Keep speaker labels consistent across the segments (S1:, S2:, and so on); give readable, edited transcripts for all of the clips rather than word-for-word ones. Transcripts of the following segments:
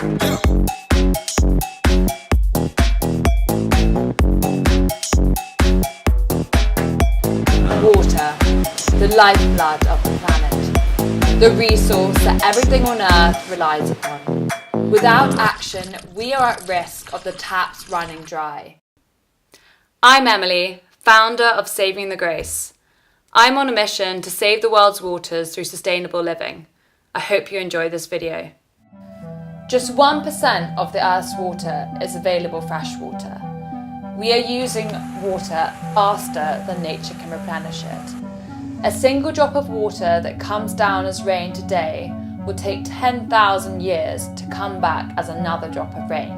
S1: Water, the lifeblood of the planet, the resource that everything on Earth relies upon. Without action, we are at risk of the taps running dry. I'm Emily, founder of Saving the Grace. I'm on a mission to save the world's waters through sustainable living. I hope you enjoy this video. Just 1% of the Earth's water is available freshwater. We are using water faster than nature can replenish it. A single drop of water that comes down as rain today will take 10,000 years to come back as another drop of rain.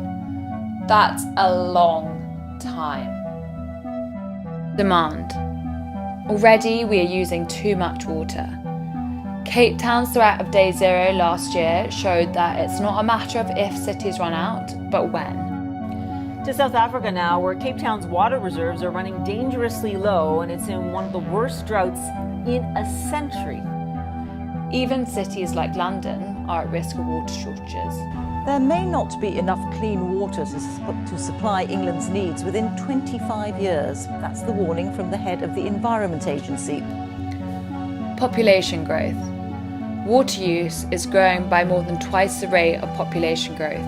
S1: That's a long time. Demand. Already we are using too much water. Cape Town's threat of day zero last year showed that it's not a matter of if cities run out, but when.
S2: To South Africa now, where Cape Town's water reserves are running dangerously low, and it's in one of the worst droughts in a century.
S1: Even cities like London are at risk of water shortages.
S3: There may not be enough clean water to supply England's needs within 25 years. That's the warning from the head of the Environment Agency.
S1: Population growth. Water use is growing by more than twice the rate of population growth.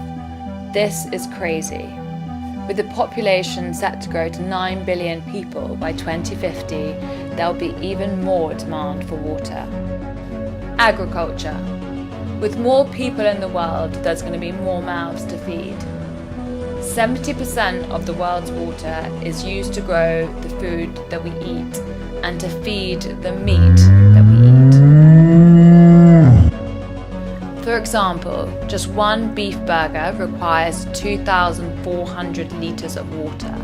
S1: This is crazy. With the population set to grow to 9 billion people by 2050, there'll be even more demand for water. Agriculture. With more people in the world, there's going to be more mouths to feed. 70% of the world's water is used to grow the food that we eat and to feed the meat that we eat. For example, just one beef burger requires 2,400 litres of water.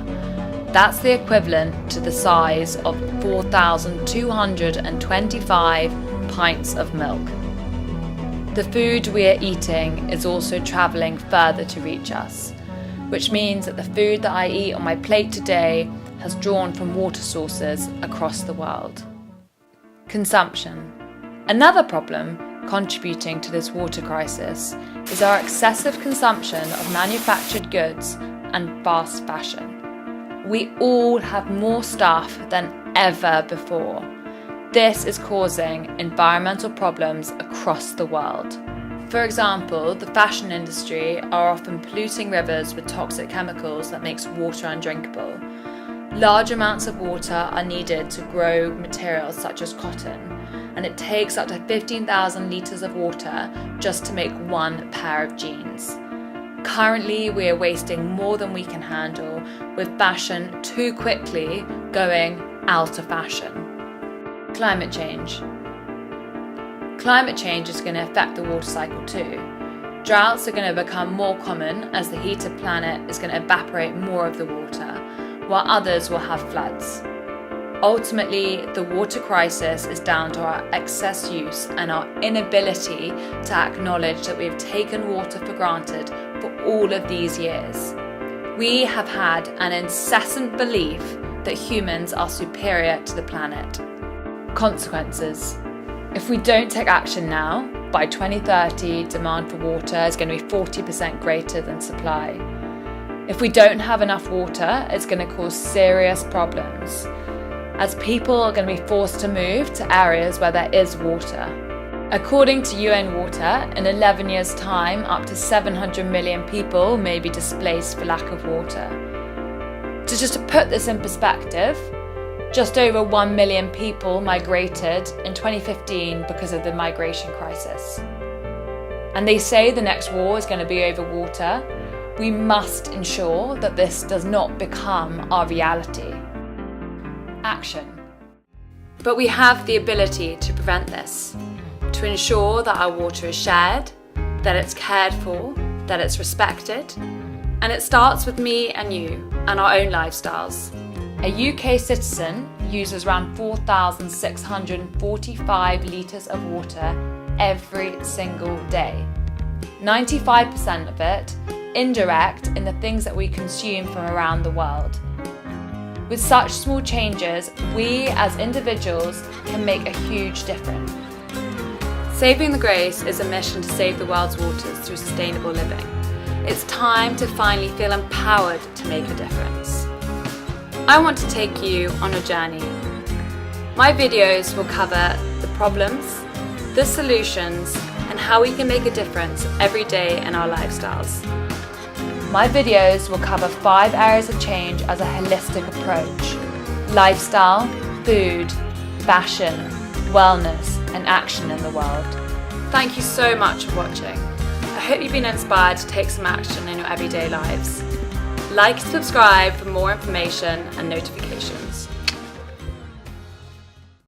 S1: That's the equivalent to the size of 4,225 pints of milk. The food we are eating is also travelling further to reach us, which means that the food that I eat on my plate today has drawn from water sources across the world. Consumption. Another problem contributing to this water crisis is our excessive consumption of manufactured goods and fast fashion. We all have more stuff than ever before. This is causing environmental problems across the world. For example, the fashion industry are often polluting rivers with toxic chemicals that makes water undrinkable. Large amounts of water are needed to grow materials such as cotton, and it takes up to 15,000 litres of water just to make one pair of jeans. Currently, we are wasting more than we can handle, with fashion too quickly going out of fashion. Climate change. Climate change is going to affect the water cycle too. Droughts are going to become more common as the heated planet is going to evaporate more of the water, while others will have floods. Ultimately, the water crisis is down to our excess use and our inability to acknowledge that we have taken water for granted for all of these years. We have had an incessant belief that humans are superior to the planet. Consequences. If we don't take action now, by 2030, demand for water is going to be 40% greater than supply. If we don't have enough water, it's going to cause serious problems, as people are going to be forced to move to areas where there is water. According to UN Water, in 11 years' time, up to 700 million people may be displaced for lack of water. So just to put this in perspective, just over 1 million people migrated in 2015 because of the migration crisis. And they say the next war is going to be over water. We must ensure that this does not become our reality. Action. But we have the ability to prevent this, to ensure that our water is shared, that it's cared for, that it's respected, and it starts with me and you and our own lifestyles. A UK citizen uses around 4,645 litres of water every single day. 95% of it indirect in the things that we consume from around the world. With such small changes, we as individuals can make a huge difference. Saving the Grace is a mission to save the world's waters through sustainable living. It's time to finally feel empowered to make a difference. I want to take you on a journey. My videos will cover the problems, the solutions, and how we can make a difference every day in our lifestyles. My videos will cover 5 areas of change as a holistic approach: lifestyle, food, fashion, wellness, and action in the world. Thank you so much for watching. I hope you've been inspired to take some action in your everyday lives. Like and subscribe for more information and notifications.